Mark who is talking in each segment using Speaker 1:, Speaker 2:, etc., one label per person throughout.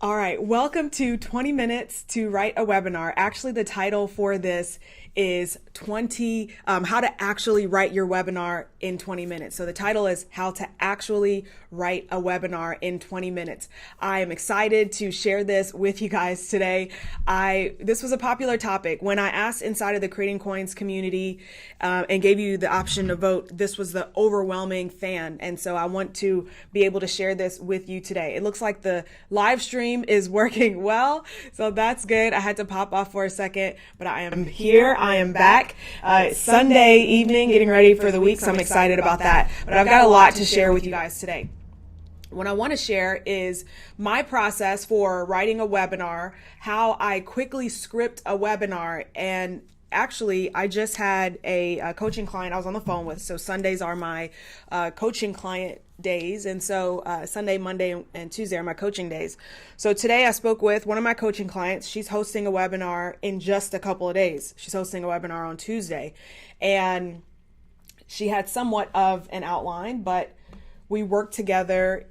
Speaker 1: All right, welcome to 20 Minutes to Write a Webinar. Actually, the title for this is how to actually write your webinar in 20 minutes. So the title is how to actually write a webinar in 20 minutes. I am excited to share this with you guys today. This was a popular topic. When I asked inside of the Creating Coins community and gave you the option to vote, this was the overwhelming fan. And so I want to be able to share this with you today. It looks like the live stream is working well, so that's good. I had to pop off for a second, but I am here. I am back. It's Sunday evening, getting ready for the week, so I'm excited about that. But I've got a lot to share with you guys today. What I want to share is my process for writing a webinar, how I quickly script a webinar. And actually, I just had a coaching client I was on the phone with. So Sundays are my coaching client days. And so Sunday, Monday, and Tuesday are my coaching days. So today I spoke with one of my coaching clients. She's hosting a webinar in just a couple of days. She's hosting a webinar on Tuesday. And she had somewhat of an outline, but we worked together.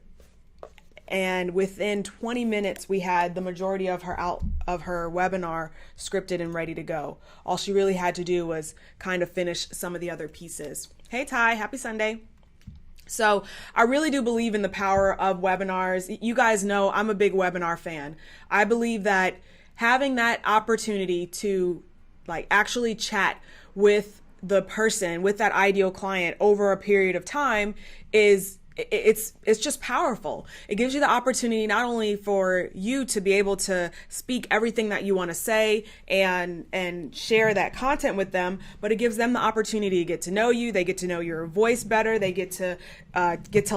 Speaker 1: And within 20 minutes, we had the majority of her webinar scripted and ready to go. All she really had to do was kind of finish some of the other pieces. Hey, Ty, happy Sunday. So I really do believe in the power of webinars. You guys know I'm a big webinar fan. I believe that having that opportunity to actually chat with the person, with that ideal client over a period of time it's just powerful. It gives you the opportunity not only for you to be able to speak everything that you want to say and share that content with them, but it gives them the opportunity to get to know you. They get to know your voice better. They get to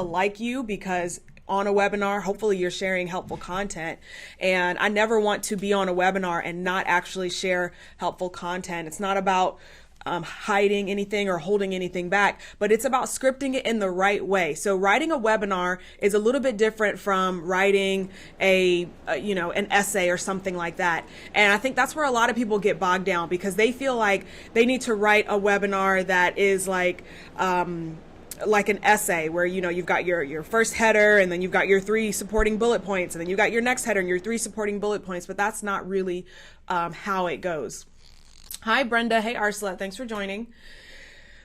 Speaker 1: like you, because on a webinar, hopefully you're sharing helpful content. And I never want to be on a webinar and not actually share helpful content. It's not about hiding anything or holding anything back, but it's about scripting it in the right way. So writing a webinar is a little bit different from writing an essay or something like that. And I think that's where a lot of people get bogged down, because they feel like they need to write a webinar that is like an essay where, you've got your first header, and then you've got your 3 supporting bullet points, and then you've got your next header and your 3 supporting bullet points, but that's not really how it goes. Hi, Brenda. Hey, Arsla. Thanks for joining.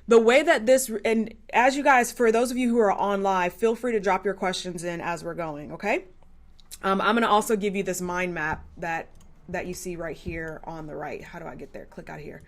Speaker 1: The way that this, and as you guys, for those of you who are on live, feel free to drop your questions in as we're going, okay? I'm going to also give you this mind map that you see right here on the right. How do I get there? Click out here.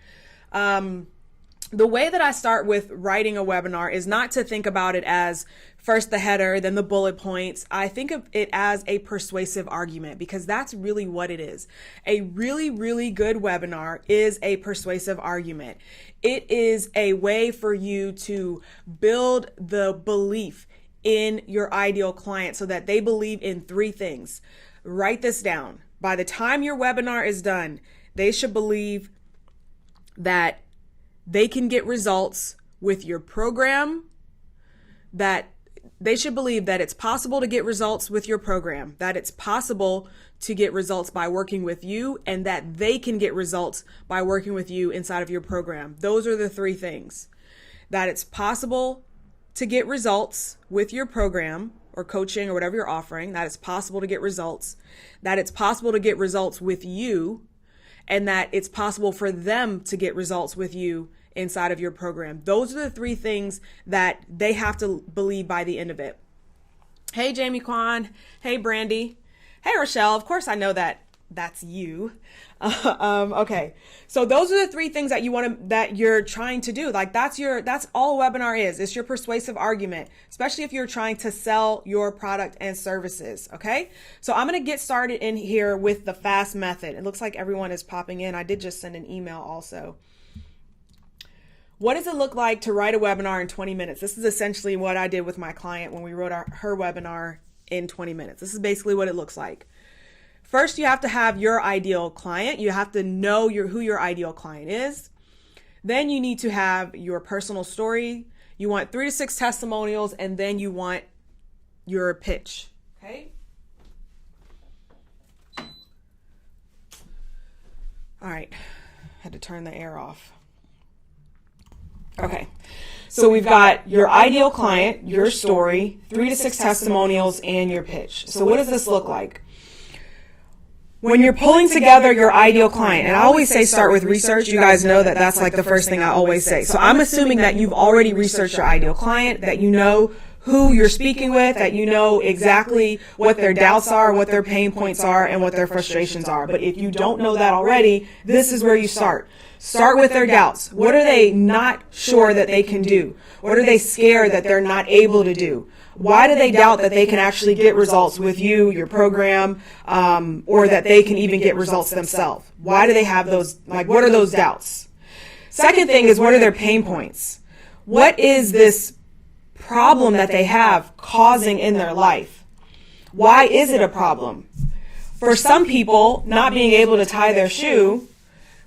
Speaker 1: The way that I start with writing a webinar is not to think about it as first the header, then the bullet points. I think of it as a persuasive argument, because that's really what it is. A really, really good webinar is a persuasive argument. It is a way for you to build the belief in your ideal client so that they believe in 3 things. Write this down. By the time your webinar is done, they should believe that they can get results with your program, that they should believe that it's possible to get results with your program, that it's possible to get results by working with you, and that they can get results by working with you inside of your program. Those are the 3 things. That it's possible to get results with your program or coaching or whatever you're offering, that it's possible to get results, that it's possible to get results with you, and that it's possible for them to get results with you inside of your program. Those are the 3 things that they have to believe by the end of it. Hey, Jamie Kwan. Hey, Brandy. Hey, Rochelle. Of course, I know that's you. Okay. So those are the 3 things that you're trying to do. That's all a webinar is. It's your persuasive argument, especially if you're trying to sell your product and services. Okay. So I'm going to get started in here with the FAST method. It looks like everyone is popping in. I did just send an email also. What does it look like to write a webinar in 20 minutes? This is essentially what I did with my client when we wrote her webinar in 20 minutes. This is basically what it looks like. First, you have to have your ideal client. You have to know who your ideal client is. Then you need to have your personal story. You want 3 to 6 testimonials, and then you want your pitch. Okay? All right. Had to turn the air off. Okay, so we've got your ideal client, your story, 3 to 6 testimonials, and your pitch. So what does this look like? when you're pulling together your ideal client, and I always say start with research. You guys know that that's like the first thing I always say. So I'm assuming that you've already researched your ideal client, that you know who you're speaking with, that you know exactly what their doubts are, what their pain points are, and what their frustrations are. But if you don't know that already, this is where you start. Start with their doubts. What are they not sure that they can do? What are they scared that they're not able to do? Why do they doubt that they can actually get results with you, your program, or that they can even get results themselves? Why do they have those, like, what are those doubts? Second thing is, what are their pain points? What is this problem that they have causing in their life? Why is it a problem? For some people, not being able to tie their shoe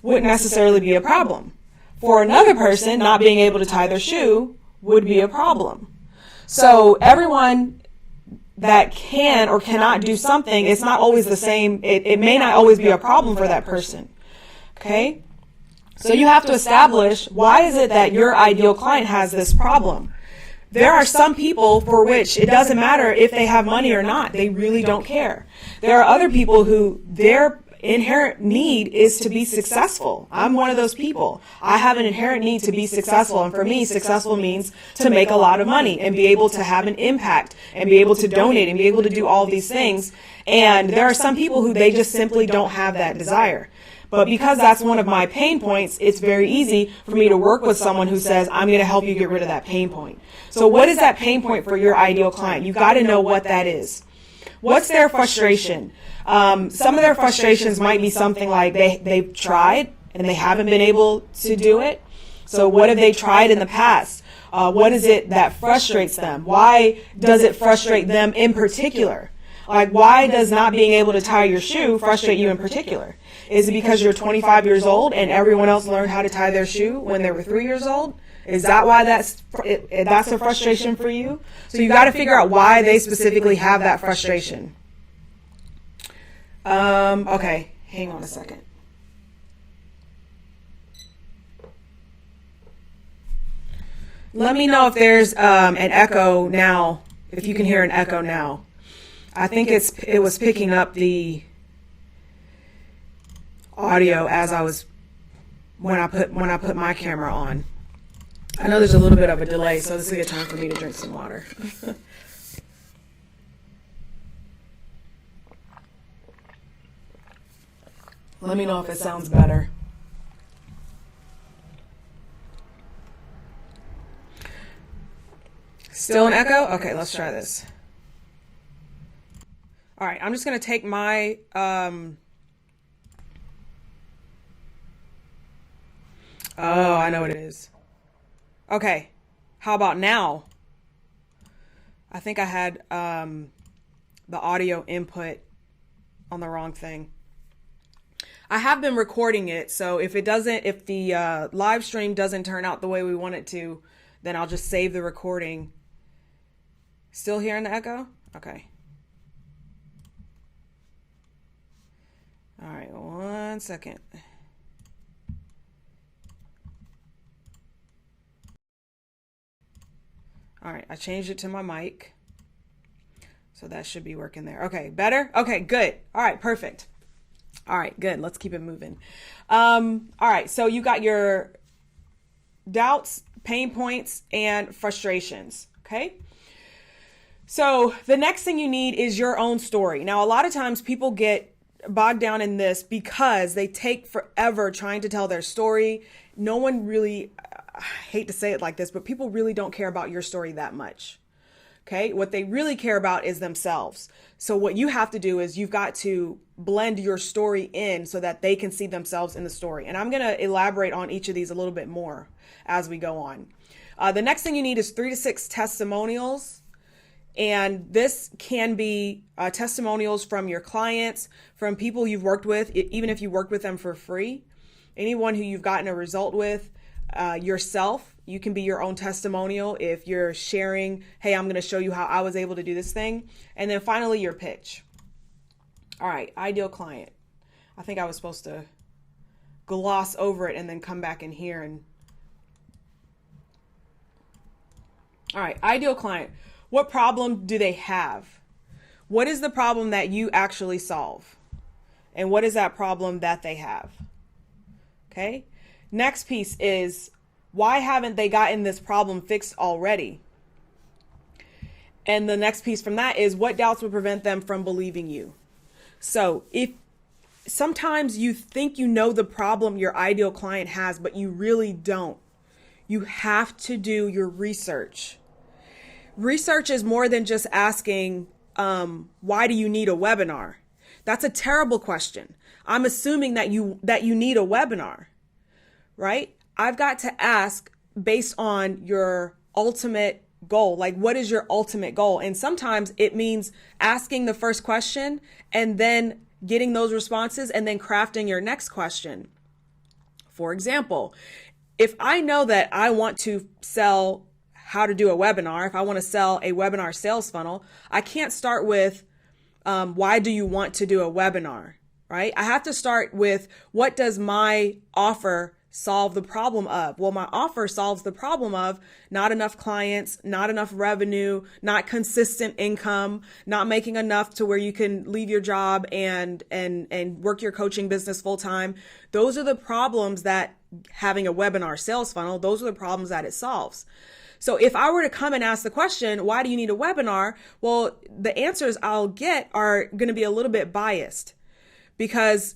Speaker 1: wouldn't necessarily be a problem. For another person, not being able to tie their shoe would be a problem. So everyone that can or cannot do something, it's not always the same. It may not always be a problem for that person. Okay? So you have to establish, why is it that your ideal client has this problem? There are some people for which it doesn't matter if they have money or not. They really don't care. There are other people who their inherent need is to be successful. I'm one of those people. I have an inherent need to be successful. And for me, successful means to make a lot of money and be able to have an impact and be able to donate and be able to do all these things. And there are some people who they just simply don't have that desire. But because that's one of my pain points, it's very easy for me to work with someone who says, I'm going to help you get rid of that pain point. So what is that pain point for your ideal client? You've got to know what that is. What's their frustration? Some of their frustrations might be something like they've tried and they haven't been able to do it. So what have they tried in the past? What is it that frustrates them? Why does it frustrate them in particular? Like, why does not being able to tie your shoe frustrate you in particular? Is it because you're 25 years old and everyone else learned how to tie their shoe when they were 3 years old? Is that why that's a frustration for you? So you got to figure out why they specifically have that frustration. Okay, hang on a second. Let me know if there's an echo now, if you can hear an echo now. I think it was picking up the audio as I was when I put my camera on. I know there's a little bit of a delay, so this is a good time for me to drink some water. Let me know if it sounds better. Still an echo? Okay, let's try this. All right, I'm just going to take my oh, I know what it is. Okay, how about now? I think I had the audio input on the wrong thing. I have been recording it, so if the live stream doesn't turn out the way we want it to, then I'll just save the recording. Still hearing the echo? Okay. All right, 1 second. All right, I changed it to my mic. So that should be working there. Okay, better? Okay, good. All right, perfect. All right, good. Let's keep it moving. All right, so you got your doubts, pain points, and frustrations, okay? So the next thing you need is your own story. Now, a lot of times people get bogged down in this because they take forever trying to tell their story. No one really, I hate to say it like this, but people really don't care about your story that much. Okay. What they really care about is themselves. So what you have to do is you've got to blend your story in so that they can see themselves in the story. And I'm going to elaborate on each of these a little bit more as we go on. The next thing you need is 3 to 6 testimonials. And this can be testimonials from your clients, from people you've worked with, even if you worked with them for free, anyone who you've gotten a result with, yourself. You can be your own testimonial if you're sharing, hey, I'm going to show you how I was able to do this thing. And then finally, your pitch. All right, ideal client. I think I was supposed to gloss over it and then come back in here and... All right, ideal client. What problem do they have? What is the problem that you actually solve? And what is that problem that they have? Okay. Next piece is, why haven't they gotten this problem fixed already? And the next piece from that is, what doubts would prevent them from believing you? So if sometimes you think you know the problem your ideal client has, but you really don't, you have to do your research. Research is more than just asking, why do you need a webinar? That's a terrible question. I'm assuming that you need a webinar, right? I've got to ask based on your ultimate goal. Like, what is your ultimate goal? And sometimes it means asking the first question and then getting those responses and then crafting your next question. For example, if I know that I want to sell how to do a webinar, if I want to sell a webinar sales funnel, I can't start with, why do you want to do a webinar, right? I have to start with, what does my offer solve the problem of? Well, my offer solves the problem of not enough clients, not enough revenue, not consistent income, not making enough to where you can leave your job and work your coaching business full time. Those are the problems that having a webinar sales funnel, those are the problems that it solves. So if I were to come and ask the question, why do you need a webinar? Well, the answers I'll get are going to be a little bit biased, because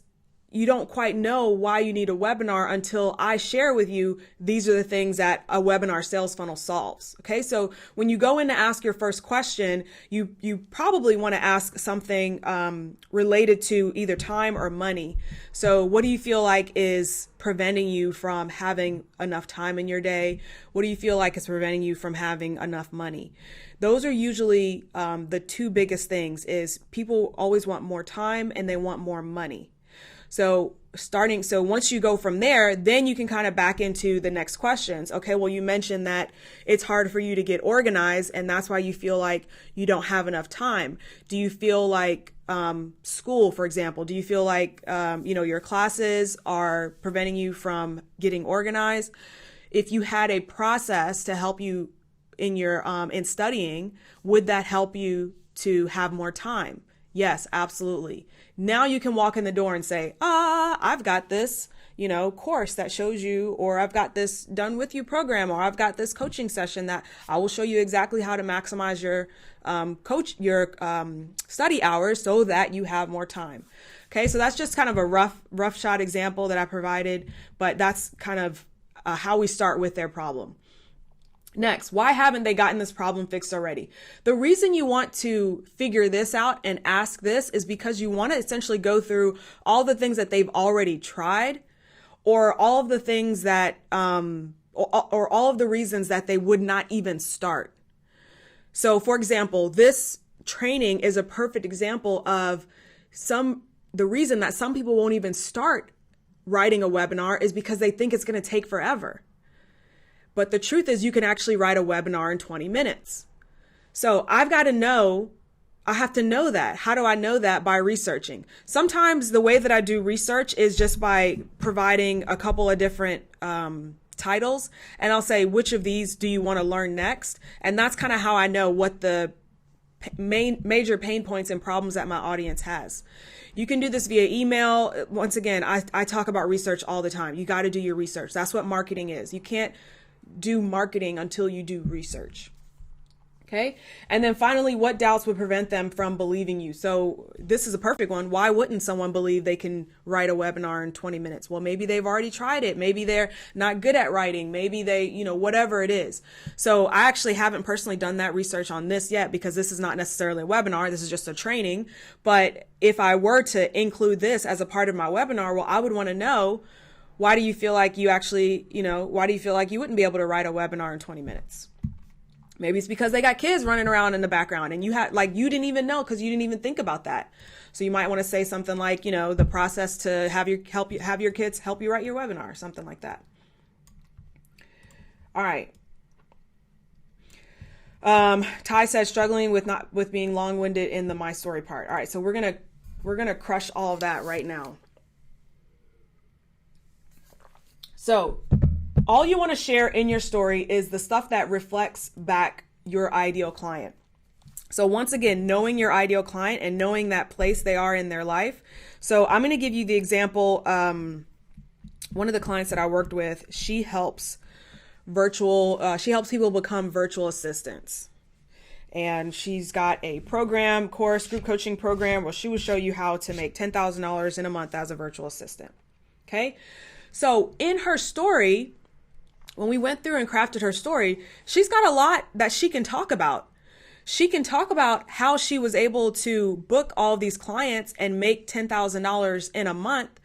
Speaker 1: you don't quite know why you need a webinar until I share with you, these are the things that a webinar sales funnel solves. Okay. So when you go in to ask your first question, you probably want to ask something related to either time or money. So what do you feel like is preventing you from having enough time in your day? What do you feel like is preventing you from having enough money? Those are usually the two biggest things. Is people always want more time and they want more money. So once you go from there, then you can kind of back into the next questions. Okay, well, you mentioned that it's hard for you to get organized, and that's why you feel like you don't have enough time. Do you feel like school, for example, do you feel like your classes are preventing you from getting organized? If you had a process to help you in your in studying, would that help you to have more time? Yes, absolutely. Now you can walk in the door and say, I've got this, course that shows you, or I've got this done with you program, or I've got this coaching session that I will show you exactly how to maximize your study hours so that you have more time. Okay. So that's just kind of a rough shot example that I provided, but that's kind of how we start with their problem. Next, why haven't they gotten this problem fixed already? The reason you want to figure this out and ask this is because you want to essentially go through all the things that they've already tried, or all of the things that, or all of the reasons that they would not even start. So for example, this training is a perfect example of the reason that some people won't even start writing a webinar is because they think it's going to take forever. But the truth is, you can actually write a webinar in 20 minutes. So I have to know that. How do I know that? By researching. Sometimes the way that I do research is just by providing a couple of different titles, and I'll say, which of these do you want to learn next? And that's kind of how I know what the major pain points and problems that my audience has. You can do this via email. Once again, I talk about research all the time. You got to do your research. That's what marketing is. You can't do marketing until you do research. Okay. And then finally, what doubts would prevent them from believing you? So this is a perfect one. Why wouldn't someone believe they can write a webinar in 20 minutes? Well, maybe they've already tried it. Maybe they're not good at writing. Maybe they, whatever it is. So I actually haven't personally done that research on this yet, because this is not necessarily a webinar. This is just a training. But if I were to include this as a part of my webinar, well, I would want to know, why do you feel like you actually, why do you feel like you wouldn't be able to write a webinar in 20 minutes? Maybe it's because they got kids running around in the background and you you didn't even know, because you didn't even think about that. So you might want to say something like, the process to have your kids help you write your webinar, something like that. All right. Ty said, struggling with being long-winded in the my story part. All right. So we're going to crush all of that right now. So all you want to share in your story is the stuff that reflects back your ideal client. So once again, knowing your ideal client and knowing that place they are in their life. So I'm going to give you the example. One of the clients that I worked with, she helps people become virtual assistants. And she's got a course, group coaching program where she will show you how to make $10,000 in a month as a virtual assistant. Okay. So in her story, when we went through and crafted her story, she's got a lot that she can talk about. She can talk about how she was able to book all of these clients and make $10,000 in a month.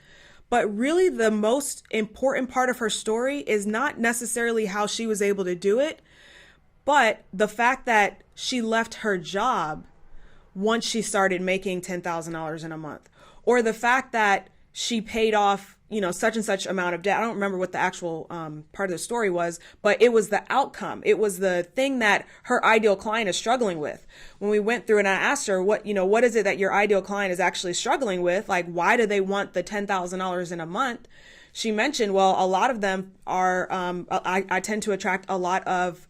Speaker 1: But really the most important part of her story is not necessarily how she was able to do it, but the fact that she left her job once she started making $10,000 in a month, or the fact that she paid off, such and such amount of debt. I don't remember what the actual part of the story was, but it was the outcome. It was the thing that her ideal client is struggling with. When we went through and I asked her, what is it that your ideal client is actually struggling with? Like, why do they want the $10,000 in a month? She mentioned, well, a lot of them are, I tend to attract a lot of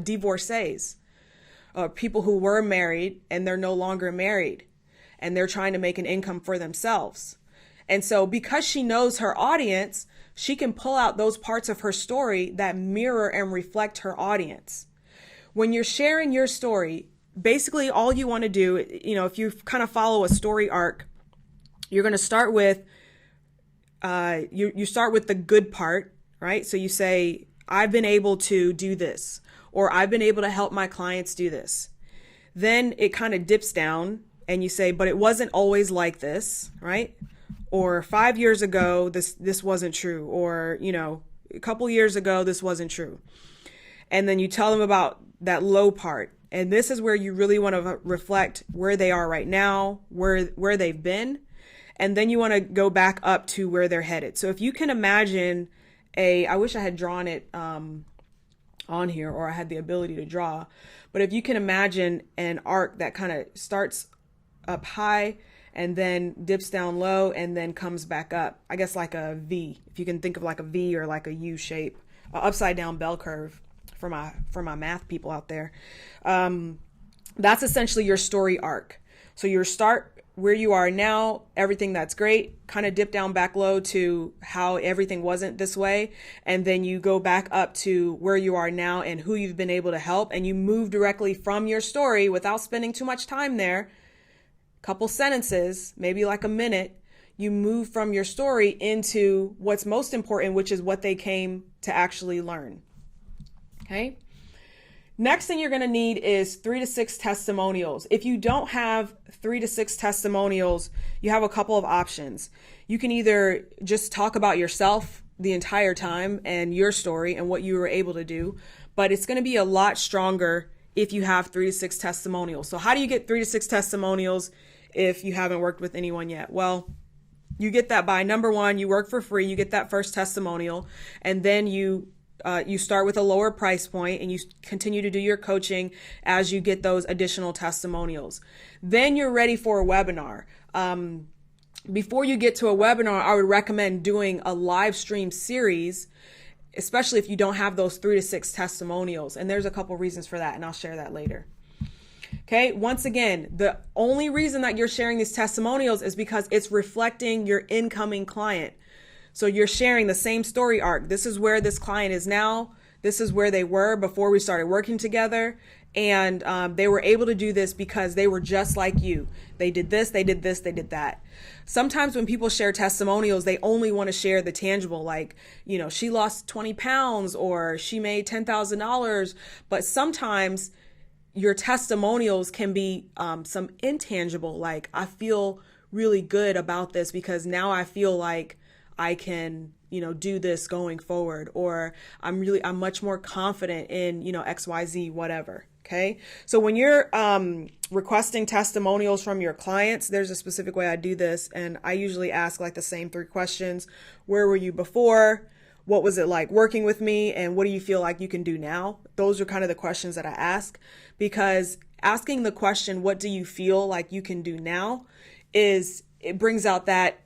Speaker 1: divorcees, people who were married and they're no longer married, and they're trying to make an income for themselves. And so because she knows her audience, she can pull out those parts of her story that mirror and reflect her audience. When you're sharing your story, basically all you want to do, if you kind of follow a story arc, you're going to start with, you start with the good part, right? So you say, I've been able to do this, or I've been able to help my clients do this. Then it kind of dips down and you say, but it wasn't always like this, right? Or 5 years ago, this wasn't true. Or, a couple years ago, this wasn't true. And then you tell them about that low part. And this is where you really want to reflect where they are right now, where they've been. And then you want to go back up to where they're headed. So if you can imagine I wish I had drawn it on here, or I had the ability to draw, but if you can imagine an arc that kind of starts up high and then dips down low and then comes back up, I guess like a V, if you can think of like a V or like a U shape, upside down bell curve for my math people out there. That's essentially your story arc. So you start where you are now, everything that's great, kind of dip down back low to how everything wasn't this way. And then you go back up to where you are now and who you've been able to help. And you move directly from your story without spending too much time there. Couple sentences, maybe like a minute. You move from your story into what's most important, which is what they came to actually learn. Okay. Next thing you're going to need is 3 to 6 testimonials. If you don't have 3 to 6 testimonials, you have a couple of options. You can either just talk about yourself the entire time and your story and what you were able to do, but it's going to be a lot stronger if you have 3 to 6 testimonials. So how do you get 3 to 6 testimonials if you haven't worked with anyone yet? Well, you get that by, number one, you work for free, you get that first testimonial, and then you start with a lower price point and you continue to do your coaching as you get those additional testimonials. Then you're ready for a webinar. Before you get to a webinar, I would recommend doing a live stream series, especially if you don't have those 3 to 6 testimonials. And there's a couple reasons for that, and I'll share that later. Okay. Once again, the only reason that you're sharing these testimonials is because it's reflecting your incoming client. So you're sharing the same story arc. This is where this client is now. This is where they were before we started working together. And they were able to do this because they were just like you. They did this, they did this, they did that. Sometimes when people share testimonials, they only want to share the tangible, like, she lost 20 pounds or she made $10,000. But sometimes your testimonials can be some intangible, like, I feel really good about this because now I feel like I can, do this going forward, or I'm much more confident in, XYZ, whatever. Okay. So when you're requesting testimonials from your clients, there's a specific way I do this. And I usually ask like the same 3 questions. Where were you before? What was it like working with me? And what do you feel like you can do now? Those are kind of the questions that I ask, because asking the question, what do you feel like you can do now, it brings out that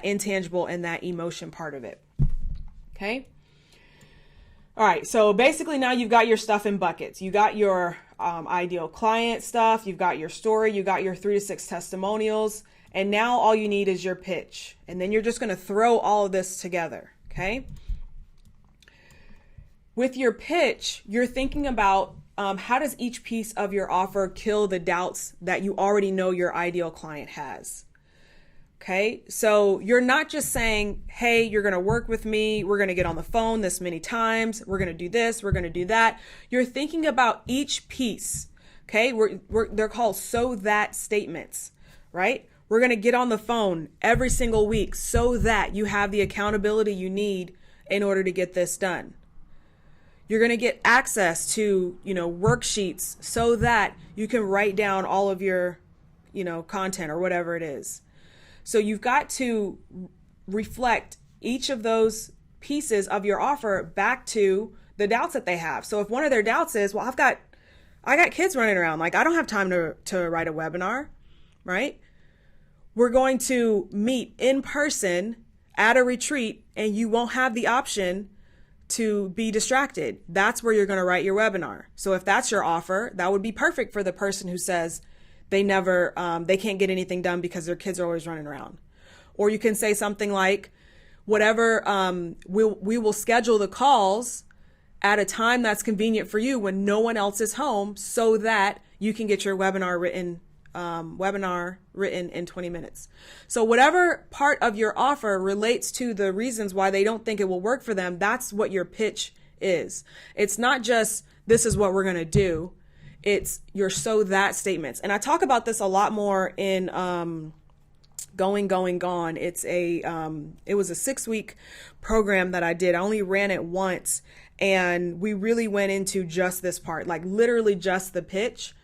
Speaker 1: intangible and that emotion part of it. Okay. All right, so basically now you've got your stuff in buckets. You got your ideal client stuff, you've got your story, you got your 3 to 6 testimonials, and now all you need is your pitch. And then you're just going to throw all of this together, okay? With your pitch, you're thinking about how does each piece of your offer kill the doubts that you already know your ideal client has. Okay, so you're not just saying, hey, you're going to work with me. We're going to get on the phone this many times. We're going to do this. We're going to do that. You're thinking about each piece. Okay, they're called so that statements, right? We're going to get on the phone every single week so that you have the accountability you need in order to get this done. You're going to get access to, worksheets so that you can write down all of your, content or whatever it is. So you've got to reflect each of those pieces of your offer back to the doubts that they have. So if one of their doubts is, well, I got kids running around, like I don't have time to write a webinar, right? We're going to meet in person at a retreat and you won't have the option to be distracted. That's where you're going to write your webinar. So if that's your offer, that would be perfect for the person who says, they can't get anything done because their kids are always running around. Or you can say something like, whatever, we will schedule the calls at a time that's convenient for you when no one else is home so that you can get your webinar written in 20 minutes. So whatever part of your offer relates to the reasons why they don't think it will work for them, that's what your pitch is. It's not just, this is what we're going to do. It's your so that statements. And I talk about this a lot more in Going, Gone. It was a 6-week program that I did. I only ran it once and we really went into just this part, like literally just the pitch.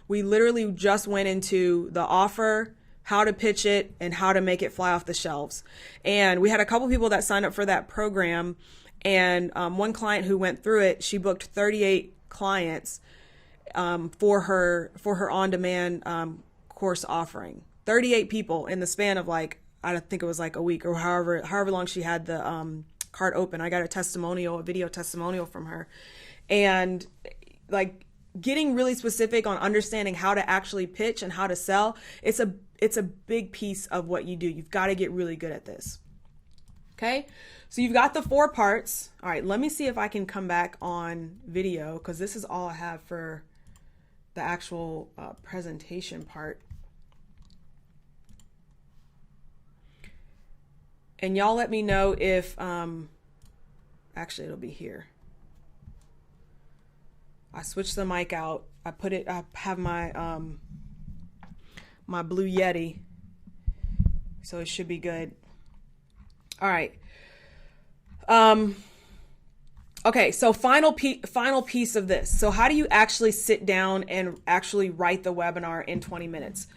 Speaker 1: We literally just went into the offer, how to pitch it, and how to make it fly off the shelves. And we had a couple people that signed up for that program. And one client who went through it, she booked 38 clients for her on-demand course offering. 38 people in the span of I think it was like a week or however long she had the cart open. I got a video testimonial from her. And getting really specific on understanding how to actually pitch and how to sell, it's a big piece of what you do. You've got to get really good at this. Okay, so you've got the 4 parts. All right, let me see if I can come back on video because this is all I have for the actual presentation part. And y'all let me know if, actually it'll be here. I switched the mic out. I have my, my Blue Yeti, so it should be good. All right. Okay, so final piece of this. So how do you actually sit down and actually write the webinar in 20 minutes?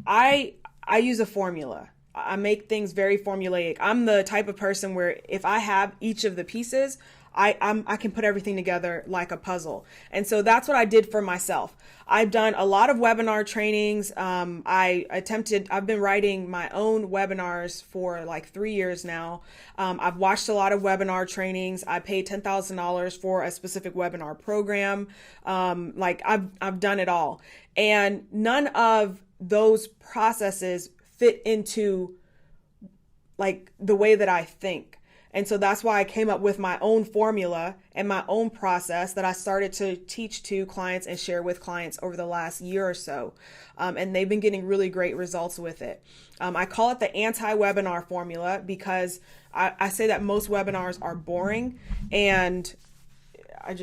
Speaker 1: I use a formula. I make things very formulaic. I'm the type of person where if I have each of the pieces, I can put everything together like a puzzle. And so that's what I did for myself. I've done a lot of webinar trainings. I've been writing my own webinars for like 3 years now. I've watched a lot of webinar trainings. I paid $10,000 for a specific webinar program. I've done it all. And none of those processes fit into the way that I think. And so that's why I came up with my own formula and my own process that I started to teach to clients and share with clients over the last year or so. And they've been getting really great results with it. I call it the anti-webinar formula because I say that most webinars are boring and I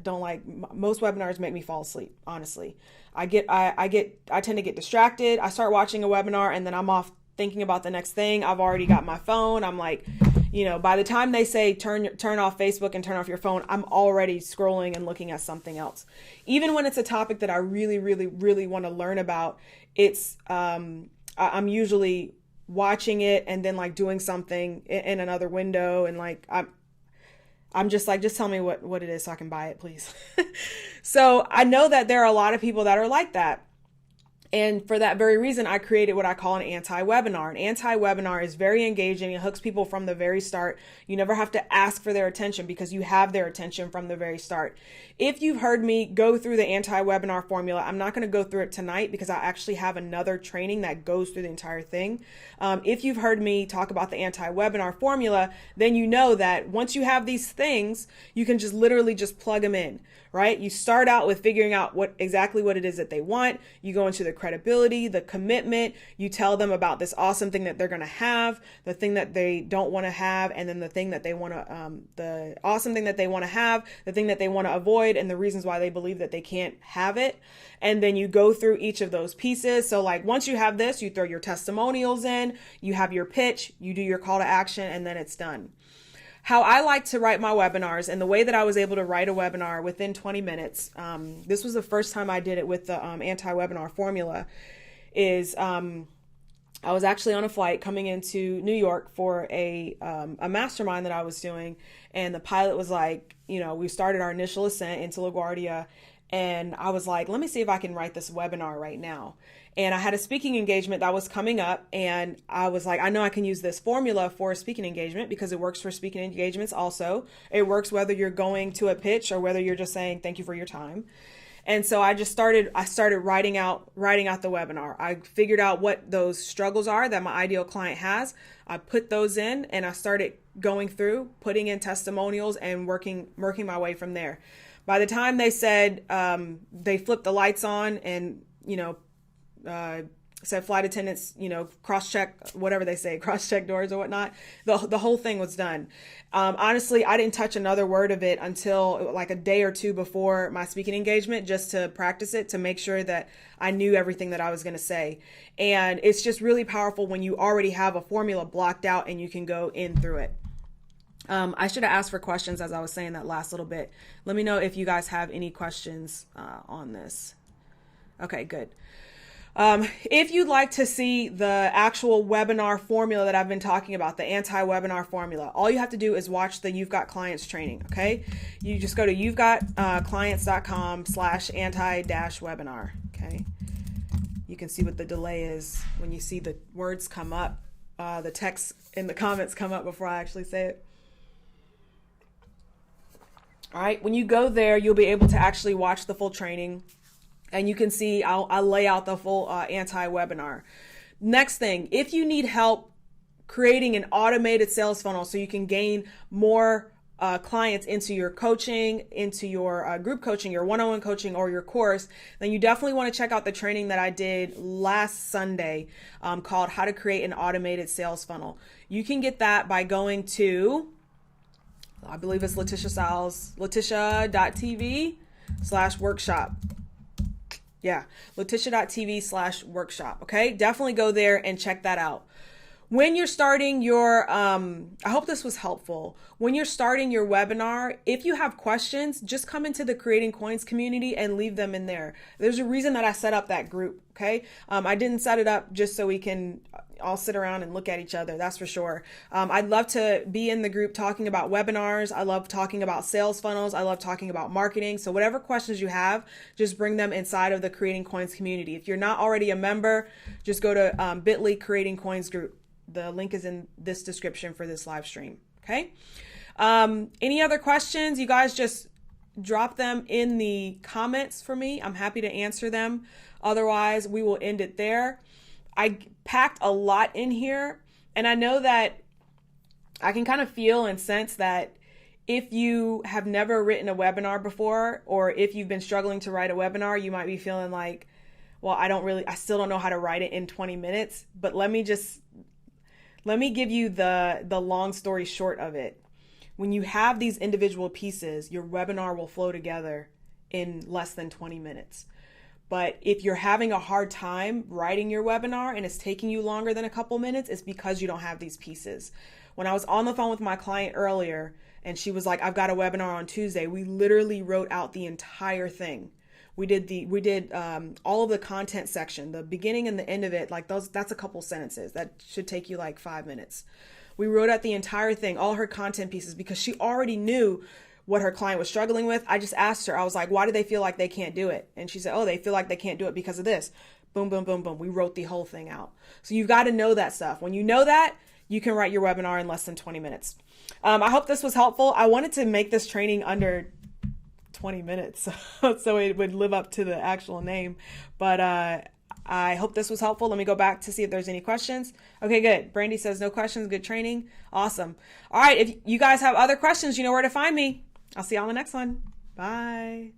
Speaker 1: don't like, most webinars make me fall asleep, honestly. I tend to get distracted. I start watching a webinar and then I'm off thinking about the next thing. I've already got my phone. I'm like, by the time they say turn off Facebook and turn off your phone, I'm already scrolling and looking at something else. Even when it's a topic that I really, really, really want to learn about, it's I'm usually watching it and then doing something in another window and I'm just just tell me what it is so I can buy it, please. So I know that there are a lot of people that are like that. And for that very reason, I created what I call an anti-webinar. An anti-webinar is very engaging. It hooks people from the very start. You never have to ask for their attention because you have their attention from the very start. If you've heard me go through the anti-webinar formula, I'm not going to go through it tonight because I actually have another training that goes through the entire thing. If you've heard me talk about the anti-webinar formula, then you know that once you have these things, you can just literally just plug them in, right? You start out with figuring out exactly what it is that they want. You go into the credibility, the commitment, you tell them about this awesome thing that they're going to have, the thing that they don't want to have, and then the thing that they want to, the awesome thing that they want to have, the thing that they want to avoid, and the reasons why they believe that they can't have it. And then you go through each of those pieces. So like once you have this, you throw your testimonials in, you have your pitch, you do your call to action, and then it's done. How I like to write my webinars and the way that I was able to write a webinar within 20 minutes, this was the first time I did it with the anti-webinar formula, is I was actually on a flight coming into New York for a mastermind that I was doing. And the pilot was like, we started our initial ascent into LaGuardia. And I was like, let me see if I can write this webinar right now. And I had a speaking engagement that was coming up. And I was like, I know I can use this formula for a speaking engagement because it works for speaking engagements also. It works whether you're going to a pitch or whether you're just saying thank you for your time. And so I started writing out the webinar. I figured out what those struggles are that my ideal client has. I put those in and I started going through, putting in testimonials and working my way from there. By the time they said, they flipped the lights on and, said flight attendants, cross-check, whatever they say, cross-check doors or whatnot, the whole thing was done. Honestly, I didn't touch another word of it until like a day or two before my speaking engagement, just to practice it, to make sure that I knew everything that I was going to say. And it's just really powerful when you already have a formula blocked out and you can go in through it. I should have asked for questions as I was saying that last little bit. Let me know if you guys have any questions on this. Okay, good. If you'd like to see the actual webinar formula that I've been talking about, the anti-webinar formula, all you have to do is watch the You've Got Clients training, okay? You just go to you'vegotclients.com/anti-webinar, okay? You can see what the delay is when you see the words come up, the text in the comments come up before I actually say it. All right, when you go there, you'll be able to actually watch the full training. And you can see I'll lay out the full anti-webinar. Next thing, if you need help creating an automated sales funnel so you can gain more clients into your coaching, into your group coaching, your one-on-one coaching, or your course, then you definitely want to check out the training that I did last Sunday called How to Create an Automated Sales Funnel. You can get that by going to, I believe it's LaTisha Styles, LaTisha.tv/workshop. Yeah, LaTisha.tv/workshop. Okay, definitely go there and check that out. When you're starting your, I hope this was helpful. When you're starting your webinar, if you have questions, just come into the Creating Coins community and leave them in there. There's a reason that I set up that group. Okay, I didn't set it up just so we can all sit around and look at each other. That's for sure. I'd love to be in the group talking about webinars. I love talking about sales funnels. I love talking about marketing. So whatever questions you have, just bring them inside of the Creating Coins community. If you're not already a member, just go to bit.ly Creating Coins group. The link is in this description for this live stream. Okay. Any other questions? You guys just drop them in the comments for me. I'm happy to answer them. Otherwise, we will end it there. I packed a lot in here, and I know that I can kind of feel and sense that if you have never written a webinar before, or if you've been struggling to write a webinar, you might be feeling like, well, I still don't know how to write it in 20 minutes, but let me give you the long story short of it. When you have these individual pieces, your webinar will flow together in less than 20 minutes. But if you're having a hard time writing your webinar and it's taking you longer than a couple minutes, it's because you don't have these pieces. When I was on the phone with my client earlier and she was like, I've got a webinar on Tuesday, we literally wrote out the entire thing. We did all of the content section, the beginning and the end of it, like that's a couple sentences. That should take you like 5 minutes. We wrote out the entire thing, all her content pieces, because she already knew what her client was struggling with. I just asked her, I was like, why do they feel like they can't do it? And she said, oh, they feel like they can't do it because of this. Boom, boom, boom, boom. We wrote the whole thing out. So you've got to know that stuff. When you know that, you can write your webinar in less than 20 minutes. I hope this was helpful. I wanted to make this training under 20 minutes so it would live up to the actual name. But I hope this was helpful. Let me go back to see if there's any questions. Okay, good. Brandy says no questions. Good training. Awesome. All right. If you guys have other questions, you know where to find me. I'll see you on the next one. Bye.